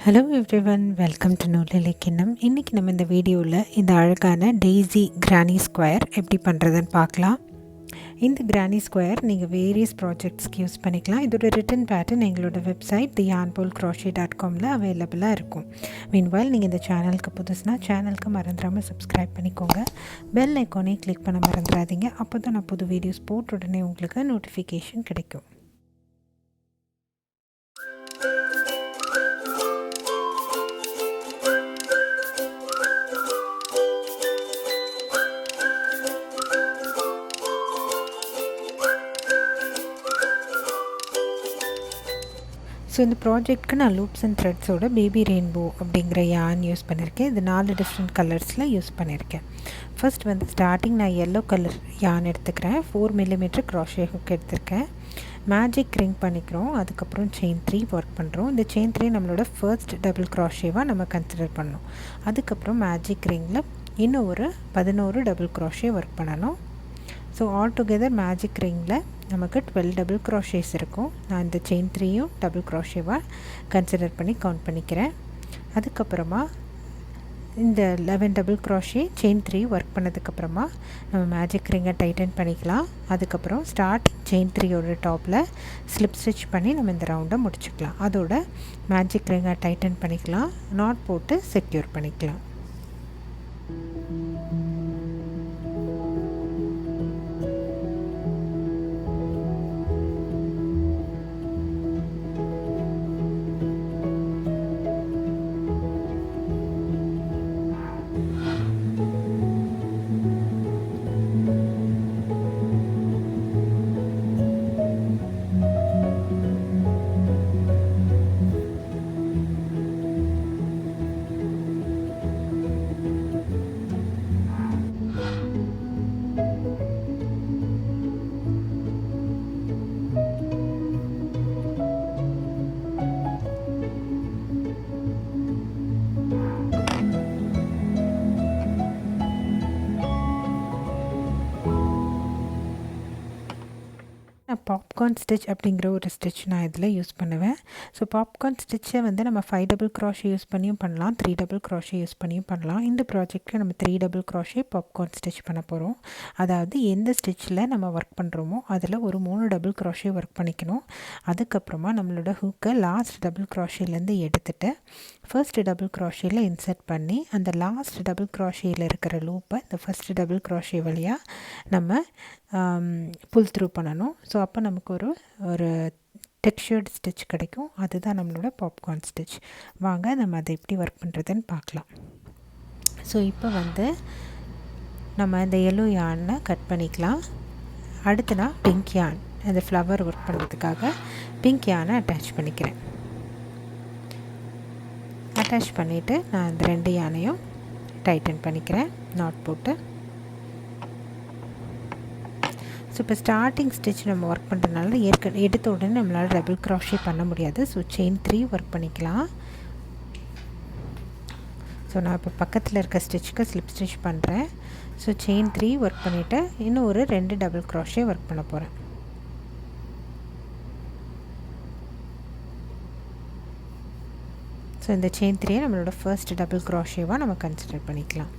Hello everyone, welcome to நூலிலை கிண்ணம். இன்றைக்கி நம்ம இந்த வீடியோவில் இந்த அழகான டெய்ஸி கிரானி ஸ்கொயர் எப்படி பண்ணுறதுன்னு பார்க்கலாம். இந்த கிரானி ஸ்கொயர் நீங்கள் வேரியஸ் ப்ராஜெக்ட்ஸ்க்கு யூஸ் பண்ணிக்கலாம். இதோட ரிட்டன் பேட்டர்ன் எங்களோட வெப்சைட் theyarnbowlcrochet.comல அவைலபிளாக இருக்கும். மீன்வைல் நீங்கள் இந்த சேனலுக்கு புதுசுனா சேனலுக்கு மறந்துடாமல் சப்ஸ்கிரைப் பண்ணிக்கோங்க. பெல் ஐக்கானே கிளிக் பண்ண மறந்துடாதீங்க. அப்போ தான் நான் புது வீடியோஸ் போட்ட உடனே உங்களுக்கு நோட்டிஃபிகேஷன் கிடைக்கும். ஸோ இந்த ப்ராஜெக்ட்க்கு நான் லூப்ஸ் அண்ட் த்ரெட்ஸோட பேபி ரெயின்போ அப்படிங்கிற யான் யூஸ் பண்ணியிருக்கேன். இது 4 டிஃப்ரெண்ட் கலர்ஸில் யூஸ் பண்ணியிருக்கேன். ஃபர்ஸ்ட் வந்து ஸ்டார்டிங் நான் எல்லோ கலர் யான் எடுத்துக்கிறேன். 4 mm க்ராஷே ஹுக் எடுத்திருக்கேன். மேஜிக் ரிங் பண்ணிக்கிறோம். அதுக்கப்புறம் செயின் 3 ஒர்க் பண்ணுறோம். இந்த செயின் 3 நம்மளோட ஃபர்ஸ்ட் டபுள் க்ராஷேவாக நம்ம கன்சிடர் பண்ணணும். அதுக்கப்புறம் மேஜிக் ரிங்கில் இன்னும் ஒரு 11 டபுள் க்ராஷே ஒர்க் பண்ணணும். ஸோ ஆல் டுகெதர் மேஜிக் ரிங்கில் நமக்கு 12 டபுள் க்ராஷேஸ் இருக்கும். நான் இந்த செயின் 3யும் டபுள் க்ராஷேவாக கன்சிடர் பண்ணி கவுண்ட் பண்ணிக்கிறேன். அதுக்கப்புறமா இந்த 11 டபுள் க்ராஷே செயின் 3 ஒர்க் பண்ணதுக்கப்புறமா நம்ம மேஜிக் ரிங்கை டைட்டன் பண்ணிக்கலாம். அதுக்கப்புறம் ஸ்டார்டிங் செயின் 3யோட டாப்பில் ஸ்லிப் ஸ்டிச் பண்ணி நம்ம இந்த ரவுண்டை முடிச்சுக்கலாம். அதோட மேஜிக் ரிங்கை டைட்டன் பண்ணிக்கலாம். நாட் போட்டு செக்யூர் பண்ணிக்கலாம். பாப்கார்ன் ஸ்டிச் அப்படிங்கிற ஒரு ஸ்டிச் நான் இதில் யூஸ் பண்ணுவேன். ஸோ பாப்கார்ன் ஸ்டிச்சை வந்து நம்ம 5 டபுள் க்ராஷே யூஸ் பண்ணியும் பண்ணலாம், 3 டபுள் க்ராஷே யூஸ் பண்ணியும் பண்ணலாம். இந்த ப்ராஜெக்ட்டில் நம்ம 3 டபுள் க்ராஷே பாப்கார்ன் ஸ்டிச் பண்ண போகிறோம். அதாவது எந்த ஸ்டிச்சில் நம்ம ஒர்க் பண்ணுறோமோ அதில் ஒரு 3 டபுள் க்ராஷே ஒர்க் பண்ணிக்கணும். அதுக்கப்புறமா நம்மளோட ஹூக்கை லாஸ்ட் டபுள் க்ராஷேலேருந்து எடுத்துகிட்டு ஃபர்ஸ்ட் டபுள் க்ராஷேயில் இன்சர்ட் பண்ணி அந்த லாஸ்ட் டபுள் க்ராஷேயில் இருக்கிற லூப்பை இந்த ஃபர்ஸ்ட் டபுள் க்ராஷே வழியாக நம்ம புல் த்ரூ பண்ணணும். ஸோ அப்போ நமக்கு ஒரு டெக்ஸ்சர்டு ஸ்டிச் கிடைக்கும். அதுதான் நம்மளோட பாப்கார்ன் ஸ்டிச். வாங்க நம்ம அதை எப்படி ஒர்க் பண்ணுறதுன்னு பார்க்கலாம். ஸோ இப்போ வந்து நம்ம இந்த எல்லோ யானை கட் பண்ணிக்கலாம். அடுத்து நான் பிங்க் யான் அந்த ஃப்ளவர் ஒர்க் பண்ணுறதுக்காக பிங்க் யானை அட்டாச் பண்ணிக்கிறேன். அட்டாச் பண்ணிவிட்டு நான் இந்த 2 யானையும் டைட்டன் பண்ணிக்கிறேன் நாட் போட்டு. ஸோ இப்போ ஸ்டார்டிங் ஸ்டிச் நம்ம ஒர்க் பண்ணுறதுனால எடுத்த உடனே நம்மளால் டபுள் க்ராஷே பண்ண முடியாது. ஸோ செயின் 3 ஒர்க் பண்ணிக்கலாம். ஸோ நான் இப்போ பக்கத்தில் இருக்க ஸ்டிச்சுக்கு ஸ்லிப் ஸ்டிச் பண்ணுறேன். ஸோ செயின் 3 ஒர்க் பண்ணிவிட்டு இன்னும் ஒரு 2 டபுள் க்ராஷே ஒர்க் பண்ண போகிறேன். ஸோ இந்த செயின் 3 நம்மளோட ஃபர்ஸ்ட் டபுள் க்ராஷேவாக நம்ம கன்சிடர் பண்ணிக்கலாம்.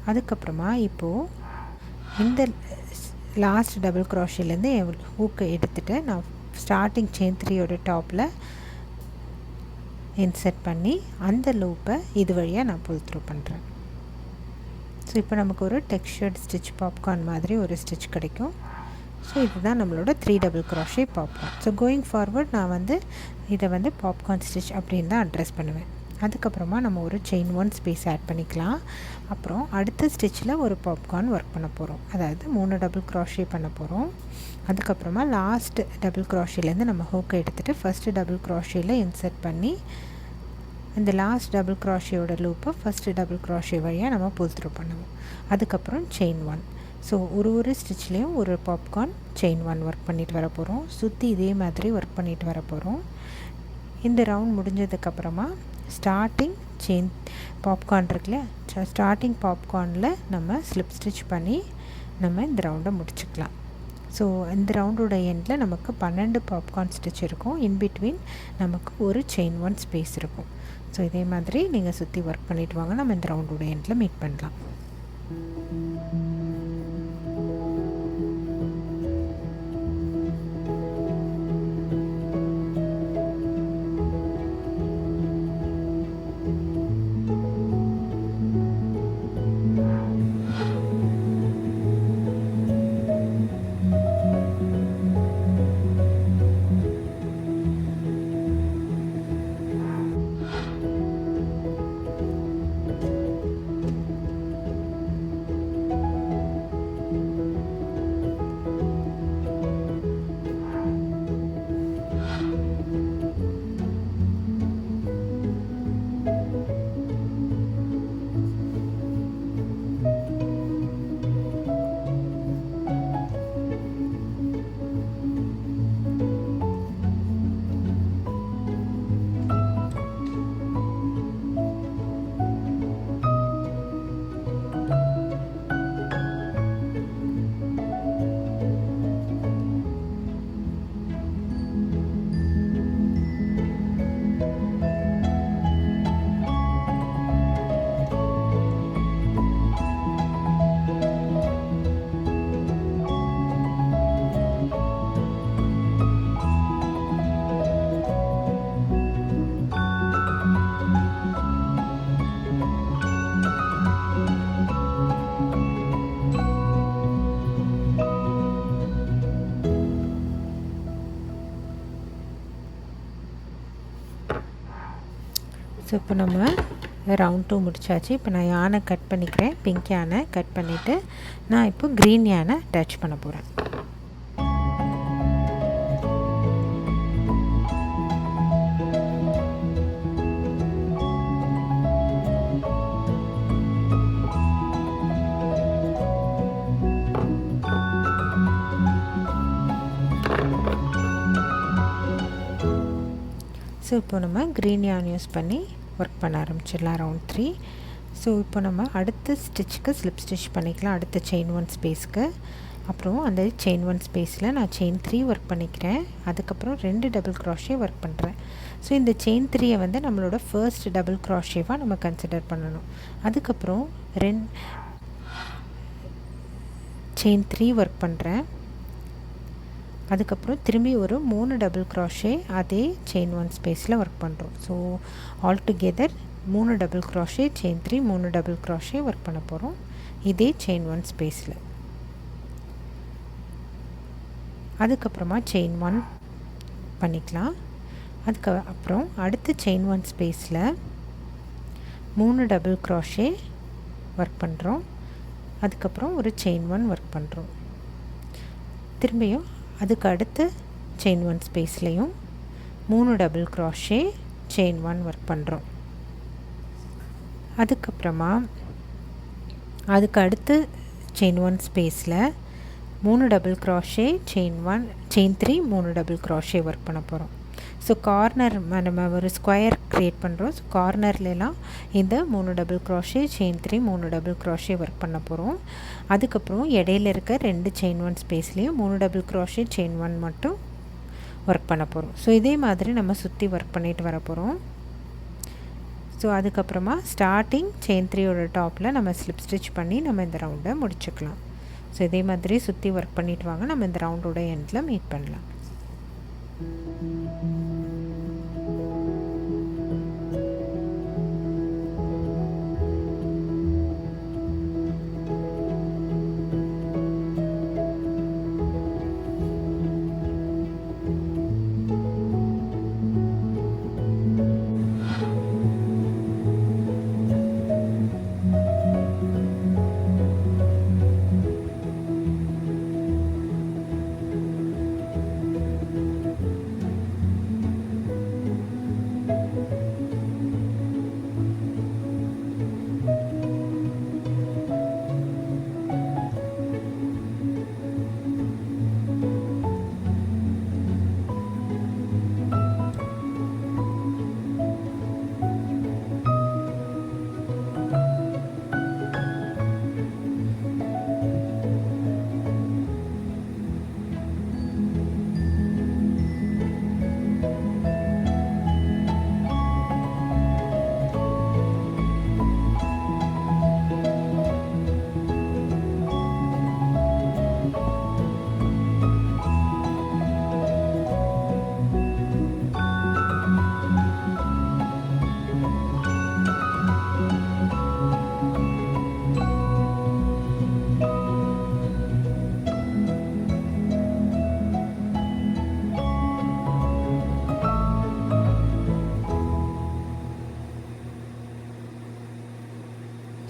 அதுக்கப்புறமா இப்போது இந்த லாஸ்ட் டபுள் க்ராஷேலேருந்து ஹூக்கை எடுத்துகிட்டு நான் ஸ்டார்டிங் செயின் 3யோட டாப்பில் இன்சர்ட் பண்ணி அந்த லூப்பை இது வழியாக நான் புல் த்ரூ பண்ணுறேன். ஸோ இப்போ நமக்கு ஒரு டெக்ஸ்சர்ட் ஸ்டிச் பாப்கார்ன் மாதிரி ஒரு ஸ்டிச் கிடைக்கும். ஸோ இதுதான் நம்மளோட 3 double crochet popcorn. So going forward நான் வந்து இதை வந்து பாப்கார்ன் ஸ்டிச் அப்படின்னு தான் அட்ரஸ் பண்ணுவேன். அதுக்கப்புறமா நம்ம ஒரு செயின் 1 ஸ்பேஸ் ஆட் பண்ணிக்கலாம். அப்புறம் அடுத்த ஸ்டிச்சில் ஒரு பாப்கார்ன் ஒர்க் பண்ண போகிறோம். அதாவது 3 டபுள் க்ராஷே பண்ண போகிறோம். அதுக்கப்புறமா லாஸ்ட் டபுள் க்ராஷேலேருந்து நம்ம ஹூக்கை எடுத்துகிட்டு ஃபஸ்ட்டு டபுள் க்ராஷேயில் இன்சர்ட் பண்ணி இந்த லாஸ்ட் டபுள் க்ராஷேயோட லூப்பை ஃபஸ்ட்டு டபுள் க்ராஷே வழியாக நம்ம புல் த்ரூ பண்ணுவோம். அதுக்கப்புறம் செயின் 1. ஸோ ஒரு ஸ்டிச்லேயும் ஒரு பாப்கார்ன் செயின் 1 ஒர்க் பண்ணிட்டு வர போகிறோம். சுற்றி இதே மாதிரி ஒர்க் பண்ணிட்டு வர போகிறோம். இந்த ரவுண்ட் முடிஞ்சதுக்கப்புறமா ஸ்டார்டிங் செயின் பாப்கார்ன் இருக்குல்ல, ஸ்டார்டிங் பாப்கார்னில் நம்ம ஸ்லிப் ஸ்டிச் பண்ணி நம்ம இந்த ரவுண்டை முடிச்சுக்கலாம். ஸோ இந்த ரவுண்டோட எண்டில் நமக்கு 12 பாப்கார்ன் ஸ்டிச் இருக்கும். இன்பிட்வீன் நமக்கு ஒரு செயின் 1 ஸ்பேஸ் இருக்கும். ஸோ இதே மாதிரி நீங்கள் சுற்றி ஒர்க் பண்ணிவிட்டு வாங்க. நம்ம இந்த ரவுண்டோட எண்டில் மீட் பண்ணலாம். ஸோ இப்போ நம்ம ரவுண்ட் 2 முடிச்சாச்சு. இப்போ நான் யானை கட் பண்ணிக்கிறேன். பிங்க் யானை கட் பண்ணிவிட்டு நான் இப்போ க்ரீன் யானை அட்டாச் பண்ண போகிறேன். ஸோ இப்போ நம்ம க்ரீன் யான் யூஸ் பண்ணி ஒர்க் பண்ண ஆரம்பிச்சிடலாம் ரவுண்ட் 3. ஸோ இப்போ நம்ம அடுத்த ஸ்டிச்சுக்கு ஸ்லிப் ஸ்டிச் பண்ணிக்கலாம். அடுத்த செயின் 1 ஸ்பேஸ்க்கு. அப்புறம் அந்த செயின் 1 ஸ்பேஸில் நான் செயின் 3 ஒர்க் பண்ணிக்கிறேன். அதுக்கப்புறம் 2 டபுள் க்ராஷே ஒர்க் பண்ணுறேன். ஸோ இந்த செயின் 3யை வந்து நம்மளோட ஃபர்ஸ்ட் டபுள் க்ராஷேவாக நம்ம கன்சிடர் பண்ணணும். அதுக்கப்புறம் செயின் 3 ஒர்க் பண்ணுறேன். அதுக்கப்புறம் திரும்பி ஒரு 3 டபுள் க்ராஷே அதே செயின் 1 ஸ்பேஸில் ஒர்க் பண்ணுறோம். So all together 3 double crochet chain 3 3 double crochet work பண்ண போகிறோம் இதே செயின் 1 ஸ்பேஸில். அதுக்கப்புறமா செயின் 1 பண்ணிக்கலாம். அதுக்கப்புறம் அடுத்த செயின் 1 ஸ்பேஸில் 3 டபுள் க்ராஷே ஒர்க் பண்ணுறோம். அதுக்கப்புறம் ஒரு செயின் 1 ஒர்க் பண்ணுறோம். திரும்பியும் அதுக்கு அடுத்து chain 1 ஸ்பேஸ்லேயும் 3 double crochet chain 1 work பண்ணுறோம். அதுக்கப்புறமா அதுக்கு அடுத்து செயின் 1 ஸ்பேஸில் 3 double crochet chain 3 3 double crochet work பண்ண போகிறோம். ஸோ கார்னர் நம்ம ஒரு ஸ்கொயர் க்ரியேட் பண்ணுறோம். ஸோ கார்னர்லாம் இந்த 3 double crochet chain 3 3 double crochet work பண்ண போகிறோம். அதுக்கப்புறம் இடையில இருக்க 2 செயின் 1 ஸ்பேஸ்லேயும் 3 டபுள் க்ராஷே செயின் 1 மட்டும் ஒர்க் பண்ண போகிறோம். ஸோ இதே மாதிரி நம்ம சுற்றி ஒர்க் பண்ணிட்டு வர போகிறோம். ஸோ அதுக்கப்புறமா ஸ்டார்டிங் செயின் 3யோட டாப்பில் நம்ம ஸ்லிப் ஸ்டிச் பண்ணி நம்ம இந்த ரவுண்டை முடிச்சுக்கலாம். ஸோ இதே மாதிரி சுற்றி ஒர்க் பண்ணிட்டு வாங்க. நம்ம இந்த ரவுண்டோட எண்டில் மீட் பண்ணலாம்.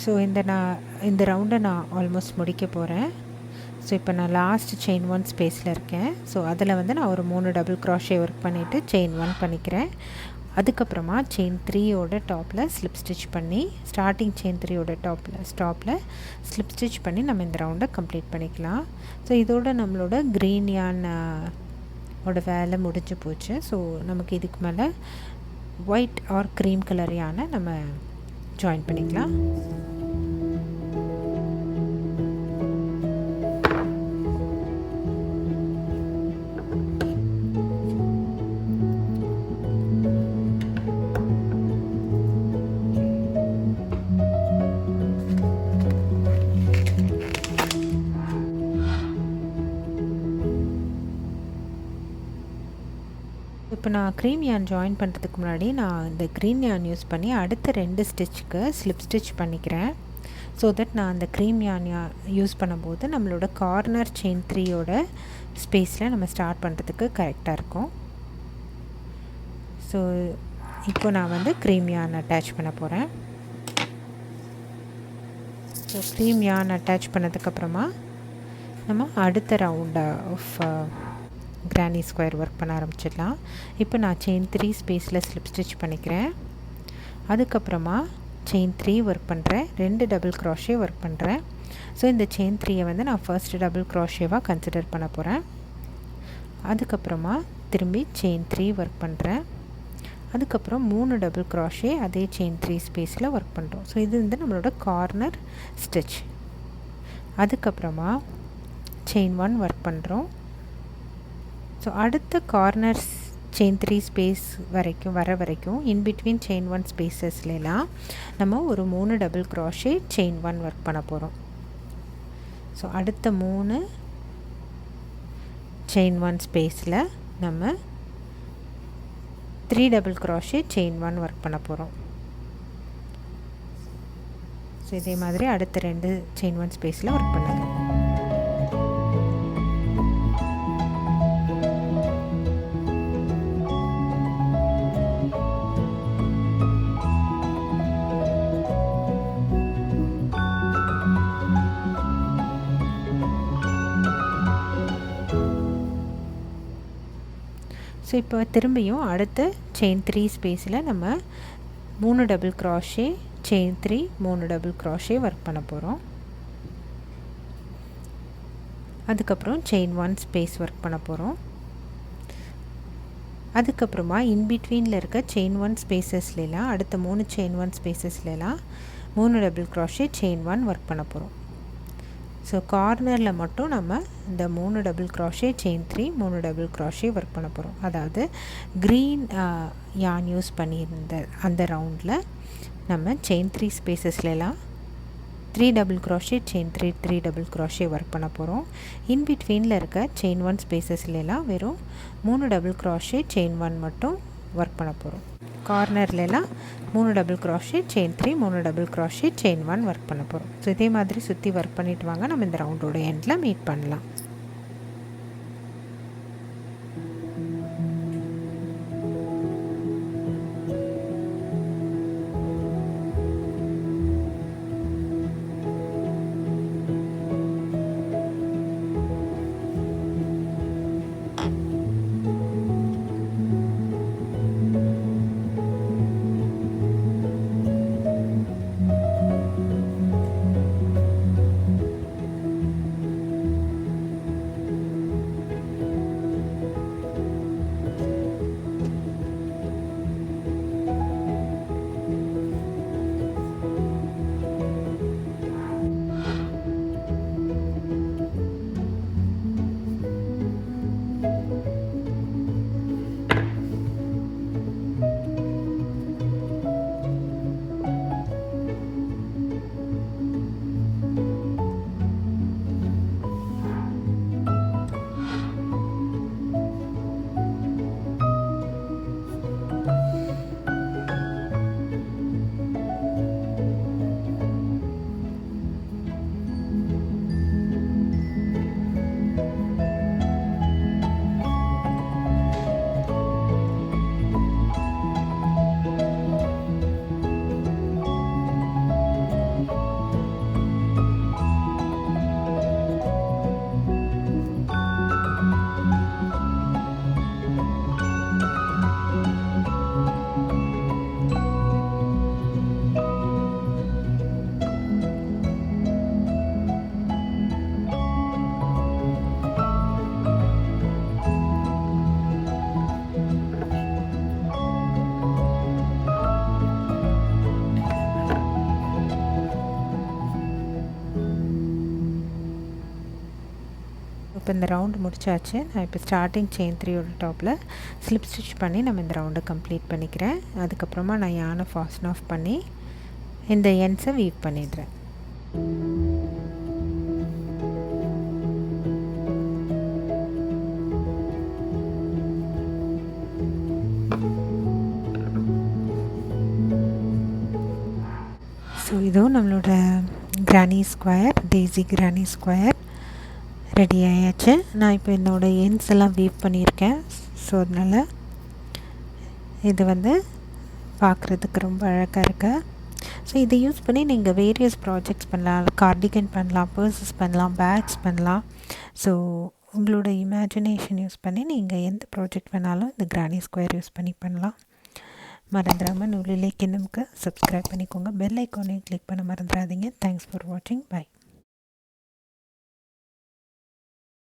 ஸோ இந்த ரவுண்டை நான் ஆல்மோஸ்ட் முடிக்க போகிறேன். ஸோ இப்போ நான் லாஸ்ட் செயின் 1 ஸ்பேஸில் இருக்கேன். ஸோ அதில் வந்து நான் ஒரு 3 டபுள் க்ராஷே ஒர்க் பண்ணிவிட்டு செயின் 1 பண்ணிக்கிறேன். அதுக்கப்புறமா செயின் 3யோட டாப்பில் ஸ்லிப் ஸ்டிச் பண்ணி ஸ்டார்டிங் செயின் 3யோட ஸ்டாப்பில் ஸ்லிப் ஸ்டிச் பண்ணி நம்ம இந்த ரவுண்டை கம்ப்ளீட் பண்ணிக்கலாம். ஸோ இதோட நம்மளோட க்ரீன் யான் ஓட வேலை முடிஞ்சு போச்சு. ஸோ நமக்கு இதுக்கு மேலே ஒயிட் ஆர் க்ரீம் கலர் யானை நம்ம ஜாயின் பண்ணிக்கலாம். இப்போ நான் க்ரீம் யான் ஜாயின் பண்ணுறதுக்கு முன்னாடி நான் இந்த க்ரீன் யான் யூஸ் பண்ணி அடுத்த 2 ஸ்டிச்சுக்கு ஸ்லிப் ஸ்டிச் பண்ணிக்கிறேன். ஸோ தட் நான் அந்த க்ரீம் யான் யூஸ் பண்ணும்போது நம்மளோட கார்னர் செயின் 3யோட ஸ்பேஸில் நம்ம ஸ்டார்ட் பண்ணுறதுக்கு கரெக்டாக இருக்கும். ஸோ இப்போ நான் வந்து க்ரீம் யான் அட்டாச் பண்ண போகிறேன். ஸோ க்ரீம் யான் அட்டாச் பண்ணதுக்கப்புறமா நம்ம அடுத்த round of granny square work பண்ண ஆரம்பிச்சிடலாம். இப்போ நான் செயின் 3 ஸ்பேஸில் ஸ்லிப் ஸ்டிச் பண்ணிக்கிறேன். அதுக்கப்புறமா செயின் 3 ஒர்க் பண்ணுறேன், 2 டபுள் க்ராஷே ஒர்க் பண்ணுறேன். ஸோ இந்த செயின் 3யை வந்து நான் ஃபர்ஸ்ட் டபுள் க்ராஷேவாக கன்சிடர் பண்ண போகிறேன். அதுக்கப்புறமா திரும்பி செயின் 3 ஒர்க் பண்ணுறேன். அதுக்கப்புறம் 3 டபுள் க்ராஷே அதே செயின் 3 ஸ்பேஸில் ஒர்க் பண்ணுறோம். ஸோ இது வந்து நம்மளோட கார்னர் ஸ்டிச். அதுக்கப்புறமா செயின் 1 ஒர்க் பண்ணுறோம். ஸோ அடுத்த கார்னர் செயின் 3 ஸ்பேஸ் வர வரைக்கும் இன்பிட்வீன் செயின் 1 ஸ்பேசஸ்லாம் நம்ம ஒரு 3 டபுள் க்ராஷே செயின் 1 ஒர்க் பண்ண போகிறோம். ஸோ அடுத்த 3 செயின் 1 ஸ்பேஸில் நம்ம 3 டபுள் க்ராஷே செயின் 1 ஒர்க் பண்ண போகிறோம். ஸோ இதே மாதிரி அடுத்த 2 செயின் 1 ஸ்பேஸில் ஒர்க் பண்ணுங்கள். ஸோ இப்போ திரும்பியும் அடுத்த செயின் 3 ஸ்பேஸில் நம்ம 3 double crochet chain 3 3 double crochet work பண்ண போகிறோம். அதுக்கப்புறம் செயின் 1 ஸ்பேஸ் ஒர்க் பண்ண போகிறோம். அதுக்கப்புறமா இன்பிட்வீனில் இருக்க செயின் 1 ஸ்பேசஸ்லாம் அடுத்த 3 chain 1 ஸ்பேசஸ்லாம் 3 double crochet chain 1 work பண்ண போகிறோம். ஸோ கார்னரில் மட்டும் நம்ம இந்த 3 double crochet chain 3 3 double crochet work பண்ண போகிறோம். அதாவது க்ரீன் யான் யூஸ் பண்ணியிருந்த அந்த ரவுண்டில் நம்ம chain 3 ஸ்பேசஸ்லாம் 3 double crochet chain 3 3 double crochet work பண்ண போகிறோம். இன்பிட்வீனில் இருக்க செயின் 1 ஸ்பேசஸ்லாம் வெறும் 3 டபுள் க்ராஷே செயின் 1 மட்டும் ஒர்க் பண்ண போகிறோம். கார்னர்லாம் 3 double crochet chain 3 3 double crochet chain 1 work பண்ண போகிறோம். ஸோ இதே மாதிரி சுற்றி ஒர்க் பண்ணிவிட்டு வாங்க, நம்ம இந்த ரவுண்டோட எண்டில் மீட் பண்ணலாம். இப்போ இந்த ரவுண்டு முடிச்சாச்சு. நான் இப்போ ஸ்டார்டிங் செயின் 3யோட டாப்பில் ஸ்லிப் ஸ்டிச் பண்ணி நம்ம இந்த ரவுண்டை கம்ப்ளீட் பண்ணிக்கிறேன். அதுக்கப்புறமா நான் யானை ஃபாஸ்டன் ஆஃப் பண்ணி இந்த எண்ட்ஸை வீவ் பண்ணிடுறேன். ஸோ இதுவும் நம்மளோட granny square, daisy granny square ready ஆயாச்சு. நான் இப்போ என்னோடய எண்ட்ஸ் எல்லாம் வீவ் பண்ணியிருக்கேன். ஸோ அதனால் இது வந்து பார்க்குறதுக்கு ரொம்ப அழகாக இருக்கு. ஸோ இதை யூஸ் பண்ணி நீங்கள் வேரியஸ் ப்ராஜெக்ட்ஸ் பண்ணலாம். கார்டிகன் பண்ணலாம், பர்சஸ் பண்ணலாம், பேக்ஸ் பண்ணலாம். ஸோ உங்களோட இமேஜினேஷன் யூஸ் பண்ணி நீங்கள் எந்த ப்ராஜெக்ட் பண்ணாலும் இந்த கிரானி ஸ்கொயர் யூஸ் பண்ணி பண்ணலாம். மறந்துடாமல் நூலிலே கிண்ணமுக்கு சப்ஸ்கிரைப் பண்ணிக்கோங்க. பெல் ஐக்கானையும் கிளிக் பண்ண மறந்துடாதீங்க. தேங்க்ஸ் ஃபார் வாட்சிங். பை.